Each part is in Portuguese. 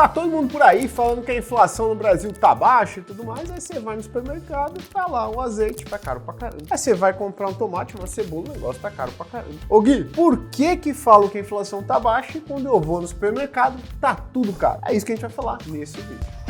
Tá todo mundo por aí falando que a inflação no Brasil tá baixa e tudo mais, aí você vai no supermercado, tá lá um azeite, tá caro pra caramba. Aí você vai comprar um tomate, uma cebola, o negócio tá caro pra caramba. Ô Gui, por que falam que a inflação tá baixa e quando eu vou no supermercado tá tudo caro? É isso que a gente vai falar nesse vídeo.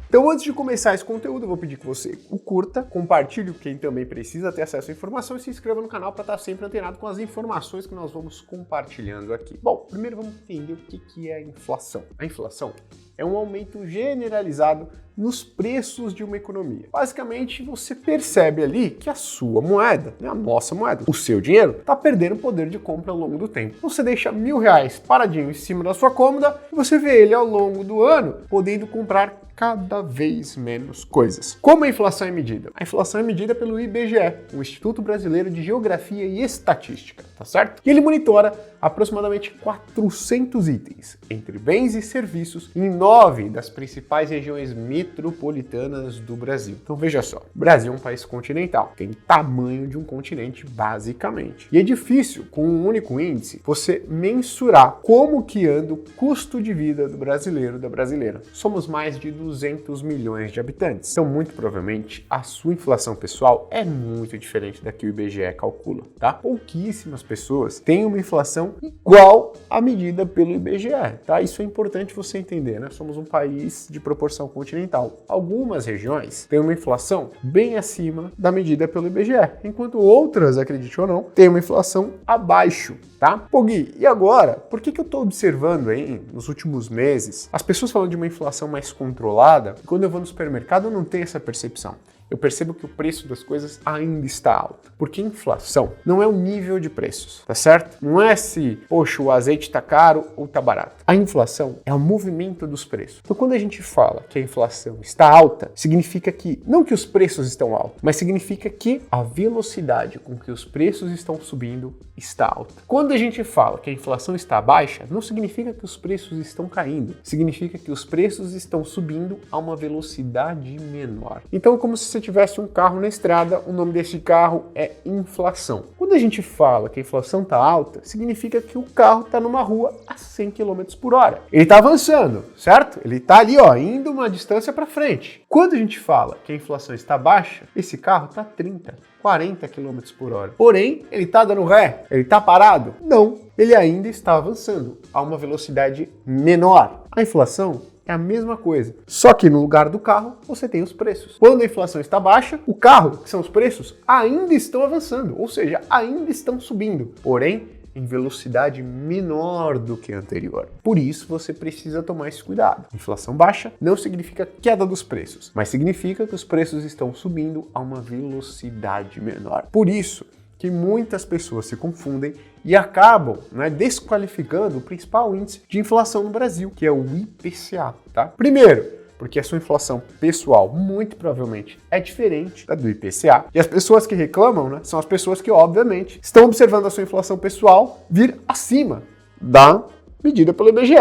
Então, antes de começar esse conteúdo, eu vou pedir que você o curta, compartilhe com quem também precisa ter acesso à informação e se inscreva no canal para estar sempre antenado com as informações que nós vamos compartilhando aqui. Bom, primeiro vamos entender o que é a inflação. A inflação é um aumento generalizado nos preços de uma economia. Basicamente, você percebe ali que a sua moeda, a nossa moeda, o seu dinheiro, está perdendo poder de compra ao longo do tempo. Você deixa R$1.000 paradinho em cima da sua cômoda e você vê ele ao longo do ano podendo comprar cada vez menos coisas. Como a inflação é medida? A inflação é medida pelo IBGE, o Instituto Brasileiro de Geografia e Estatística, tá certo? E ele monitora aproximadamente 400 itens, entre bens e serviços, em 9 das principais regiões metropolitanas do Brasil. Então veja só, o Brasil é um país continental, tem tamanho de um continente basicamente. E é difícil, com um único índice, você mensurar como que anda o custo de vida do brasileiro, da brasileira. Somos mais de 200 milhões de habitantes. Então, muito provavelmente, a sua inflação pessoal é muito diferente da que o IBGE calcula, tá? Pouquíssimas pessoas têm uma inflação igual à medida pelo IBGE, tá? Isso é importante você entender, né? Somos um país de proporção continental. Algumas regiões têm uma inflação bem acima da medida pelo IBGE, enquanto outras, acredite ou não, têm uma inflação abaixo, tá? Pô, Gui, e agora? Por que eu estou observando aí, nos últimos meses, as pessoas falando de uma inflação mais controlada? E quando eu vou no supermercado, eu não tenho essa percepção. Eu percebo que o preço das coisas ainda está alto. Porque inflação não é o nível de preços, tá certo? Não é se, poxa, o azeite tá caro ou tá barato. A inflação é o movimento dos preços. Então, quando a gente fala que a inflação está alta, significa que, não que os preços estão altos, mas significa que a velocidade com que os preços estão subindo está alta. Quando a gente fala que a inflação está baixa, não significa que os preços estão caindo. Significa que os preços estão subindo a uma velocidade menor. Então, é como se você tivesse um carro na estrada, o nome desse carro é inflação. Quando a gente fala que a inflação está alta, significa que o carro está numa rua a 100 km por hora. Ele está avançando, certo? Ele está ali, ó, indo uma distância para frente. Quando a gente fala que a inflação está baixa, esse carro está 30, 40 km por hora. Porém, ele está dando ré? Ele está parado? Não, ele ainda está avançando a uma velocidade menor. A inflação é a mesma coisa, só que no lugar do carro você tem os preços. Quando a inflação está baixa, o carro, que são os preços, ainda estão avançando, ou seja, ainda estão subindo, porém em velocidade menor do que a anterior. Por isso você precisa tomar esse cuidado. Inflação baixa não significa queda dos preços, mas significa que os preços estão subindo a uma velocidade menor. Por isso que muitas pessoas se confundem e acabam, desqualificando o principal índice de inflação no Brasil, que é o IPCA, tá? Primeiro, porque a sua inflação pessoal muito provavelmente é diferente da do IPCA. E as pessoas que reclamam, são as pessoas que, obviamente, estão observando a sua inflação pessoal vir acima da medida pelo IBGE,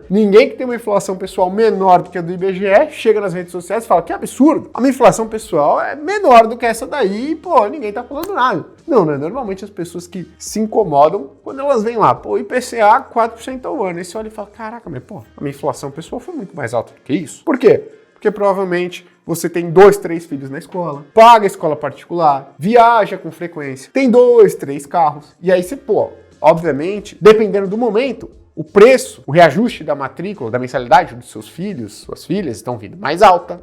Ninguém que tem uma inflação pessoal menor do que a do IBGE chega nas redes sociais e fala que absurdo, a minha inflação pessoal é menor do que essa daí e, ninguém tá falando nada. Não, Normalmente as pessoas que se incomodam quando elas vêm lá, IPCA 4% ao ano. Aí você olha e fala, caraca, mas a minha inflação pessoal foi muito mais alta do que isso. Por quê? Porque provavelmente você tem 2, 3 filhos na escola, paga escola particular, viaja com frequência, tem 2, 3 carros. E aí você, obviamente, dependendo do momento, o preço, o reajuste da matrícula, da mensalidade dos seus filhos, suas filhas estão vindo mais alta,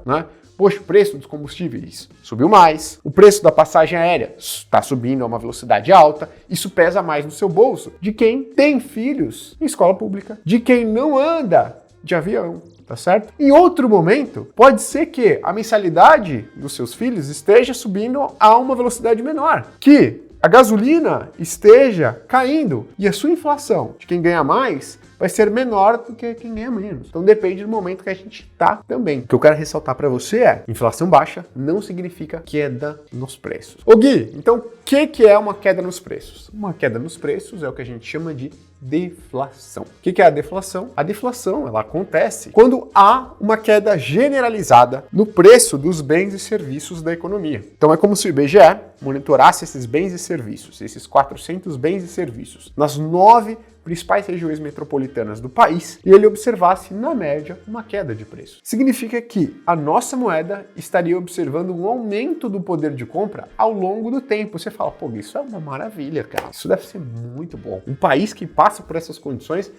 Poxa, o preço dos combustíveis subiu mais, o preço da passagem aérea está subindo a uma velocidade alta, isso pesa mais no seu bolso de quem tem filhos em escola pública, de quem não anda de avião, tá certo? Em outro momento, pode ser que a mensalidade dos seus filhos esteja subindo a uma velocidade menor, que a gasolina esteja caindo e a sua inflação de quem ganha mais vai ser menor do que quem ganha menos. Então depende do momento que a gente tá também. O que eu quero ressaltar para você é, inflação baixa não significa queda nos preços. Ô Gui, então o que é uma queda nos preços? Uma queda nos preços é o que a gente chama de deflação. O que é a deflação? A deflação, ela acontece quando há uma queda generalizada no preço dos bens e serviços da economia. Então é como se o IBGE monitorasse esses bens e serviços, esses 400 bens e serviços, nas 9 principais regiões metropolitanas do país, e ele observasse, na média, uma queda de preço. Significa que a nossa moeda estaria observando um aumento do poder de compra ao longo do tempo. Você fala, pô, isso é uma maravilha, cara. Isso deve ser muito bom. Um país que passa por essas condições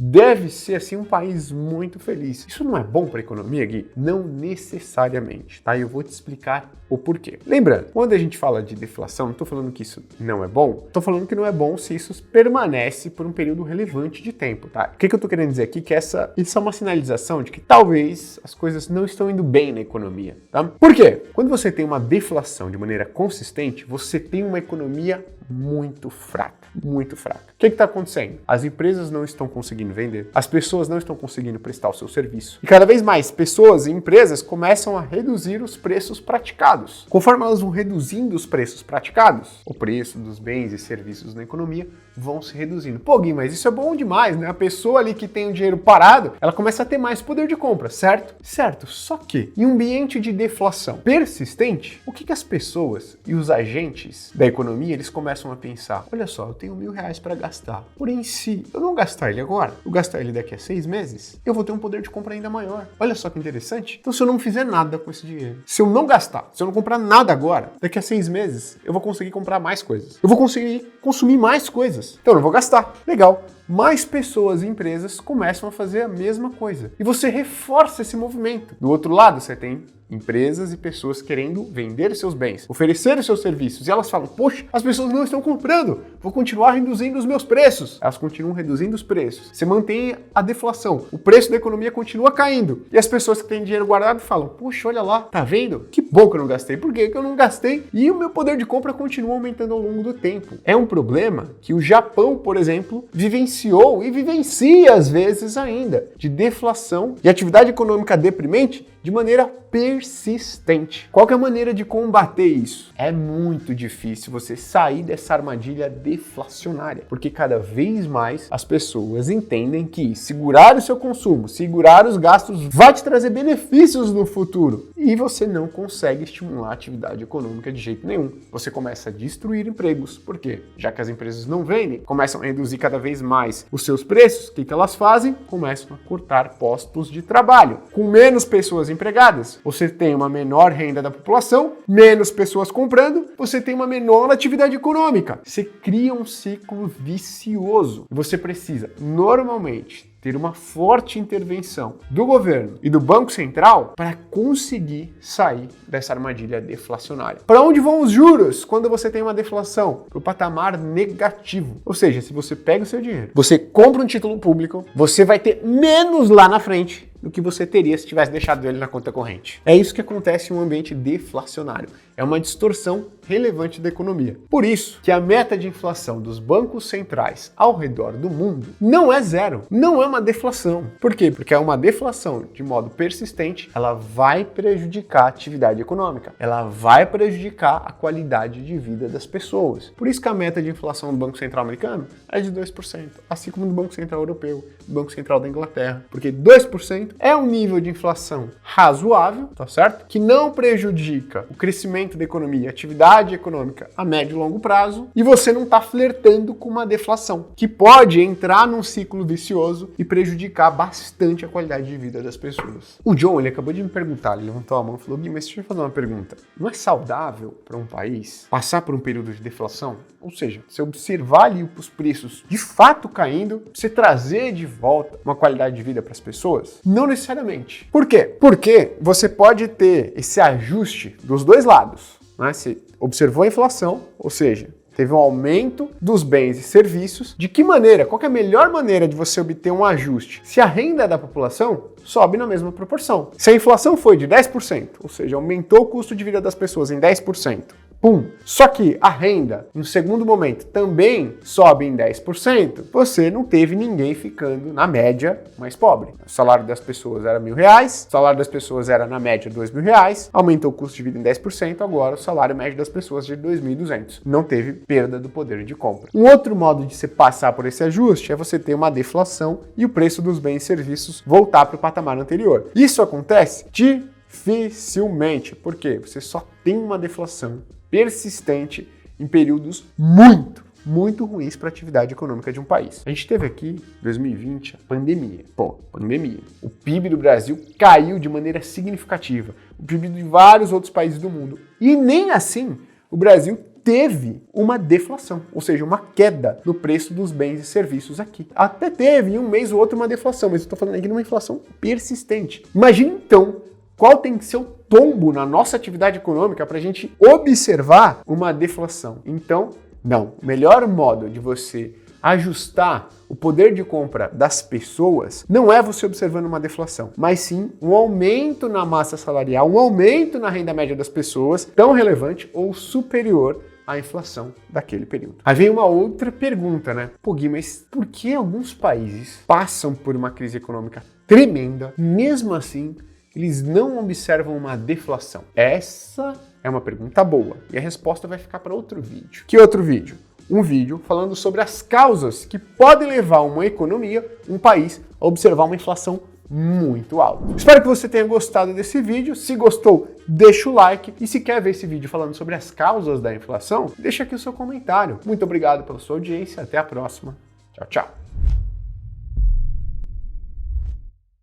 deve ser, assim, um país muito feliz. Isso não é bom para a economia, Gui? Não necessariamente, tá? Eu vou te explicar o porquê. Lembrando, quando a gente fala de deflação, não estou falando que isso não é bom, estou falando que não é bom se isso permanece por um período relevante de tempo, tá? O que eu estou querendo dizer aqui? Que isso é uma sinalização de que talvez as coisas não estão indo bem na economia, tá? Por quê? Quando você tem uma deflação de maneira consistente, você tem uma economia muito fraca, muito fraca. O que está acontecendo? As empresas não estão conseguindo vender, as pessoas não estão conseguindo prestar o seu serviço. E cada vez mais pessoas e empresas começam a reduzir os preços praticados. Conforme elas vão reduzindo os preços praticados, o preço dos bens e serviços na economia vão se reduzindo. Pô, Gui, mas isso é bom demais, né? A pessoa ali que tem o dinheiro parado, ela começa a ter mais poder de compra, certo? Certo, só que em um ambiente de deflação persistente, o que as pessoas e os agentes da economia, eles começam a pensar, olha só, eu tenho R$1.000 para gastar, porém se eu não gastar ele agora, eu gastar ele daqui a 6 meses, eu vou ter um poder de compra ainda maior. Olha só que interessante. Então se eu não fizer nada com esse dinheiro, se eu não gastar, se eu não comprar nada agora, daqui a 6 meses, eu vou conseguir comprar mais coisas. Eu vou conseguir consumir mais coisas. Então eu não vou gastar. Legal. Mais pessoas e empresas começam a fazer a mesma coisa. E você reforça esse movimento. Do outro lado, você tem empresas e pessoas querendo vender seus bens, oferecer os seus serviços. E elas falam, poxa, as pessoas não estão comprando, vou continuar reduzindo os meus preços. Elas continuam reduzindo os preços. Você mantém a deflação, o preço da economia continua caindo. E as pessoas que têm dinheiro guardado falam, poxa, olha lá, tá vendo? Que bom que eu não gastei. Por quê? Que eu não gastei e o meu poder de compra continua aumentando ao longo do tempo. É um problema que o Japão, por exemplo, vivenciou e vivencia às vezes ainda, de deflação e atividade econômica deprimente de maneira persistente. Qual que é a maneira de combater isso? É muito difícil você sair dessa armadilha deflacionária, porque cada vez mais as pessoas entendem que segurar o seu consumo, segurar os gastos vai te trazer benefícios no futuro e você não consegue estimular a atividade econômica de jeito nenhum. Você começa a destruir empregos, por quê? Já que as empresas não vendem, começam a reduzir cada vez mais os seus preços, o que elas fazem? Começam a cortar postos de trabalho. Com menos pessoas empregadas, você tem uma menor renda da população, menos pessoas comprando, você tem uma menor atividade econômica. Você cria um ciclo vicioso. Você precisa, normalmente, ter uma forte intervenção do governo e do Banco Central para conseguir sair dessa armadilha deflacionária. Para onde vão os juros quando você tem uma deflação? Para o patamar negativo. Ou seja, se você pega o seu dinheiro, você compra um título público, você vai ter menos lá na frente do que você teria se tivesse deixado ele na conta corrente. É isso que acontece em um ambiente deflacionário. É uma distorção relevante da economia. Por isso que a meta de inflação dos bancos centrais ao redor do mundo não é zero, não é uma deflação. Por quê? Porque é uma deflação de modo persistente, ela vai prejudicar a atividade econômica, ela vai prejudicar a qualidade de vida das pessoas. Por isso que a meta de inflação do Banco Central americano é de 2%, assim como do Banco Central Europeu, do Banco Central da Inglaterra, porque 2% é um nível de inflação razoável, tá certo? Que não prejudica o crescimento da economia, a atividade econômica a médio e longo prazo, e você não está flertando com uma deflação, que pode entrar num ciclo vicioso e prejudicar bastante a qualidade de vida das pessoas. O John, ele acabou de me perguntar, ele levantou a mão e falou, Gui, mas deixa eu fazer uma pergunta. Não é saudável para um país passar por um período de deflação? Ou seja, você observar ali os preços de fato caindo, você trazer de volta uma qualidade de vida para as pessoas? Não necessariamente. Por quê? Porque você pode ter esse ajuste dos dois lados, né? Você observou a inflação, ou seja, teve um aumento dos bens e serviços. De que maneira? Qual que é a melhor maneira de você obter um ajuste? Se a renda da população sobe na mesma proporção. Se a inflação foi de 10%, ou seja, aumentou o custo de vida das pessoas em 10%, Pum! Só que a renda, no segundo momento, também sobe em 10%, você não teve ninguém ficando, na média, mais pobre. O salário das pessoas era R$1.000, o salário das pessoas era, na média, R$2.000, aumentou o custo de vida em 10%, agora o salário médio das pessoas é de R$2.200. Não teve perda do poder de compra. Um outro modo de você passar por esse ajuste é você ter uma deflação e o preço dos bens e serviços voltar para o patamar anterior. Isso acontece dificilmente, porque você só tem uma deflação persistente em períodos muito ruins para a atividade econômica de um país. A gente teve aqui, 2020, a pandemia. Pandemia. O PIB do Brasil caiu de maneira significativa. O PIB de vários outros países do mundo. E nem assim o Brasil teve uma deflação, ou seja, uma queda no preço dos bens e serviços aqui. Até teve em um mês ou outro uma deflação, mas eu estou falando aqui de uma inflação persistente. Imagina então qual tem que ser o tombo na nossa atividade econômica para a gente observar uma deflação. Então, não. O melhor modo de você ajustar o poder de compra das pessoas não é você observando uma deflação, mas sim um aumento na massa salarial, um aumento na renda média das pessoas tão relevante ou superior à inflação daquele período. Aí vem uma outra pergunta, né? Pô, Gui, mas por que alguns países passam por uma crise econômica tremenda, mesmo assim eles não observam uma deflação? Essa é uma pergunta boa e a resposta vai ficar para outro vídeo. Que outro vídeo? Um vídeo falando sobre as causas que podem levar uma economia, um país, a observar uma inflação muito alta. Espero que você tenha gostado desse vídeo. Se gostou, deixa o like. E se quer ver esse vídeo falando sobre as causas da inflação, deixa aqui o seu comentário. Muito obrigado pela sua audiência. Até a próxima. Tchau, tchau.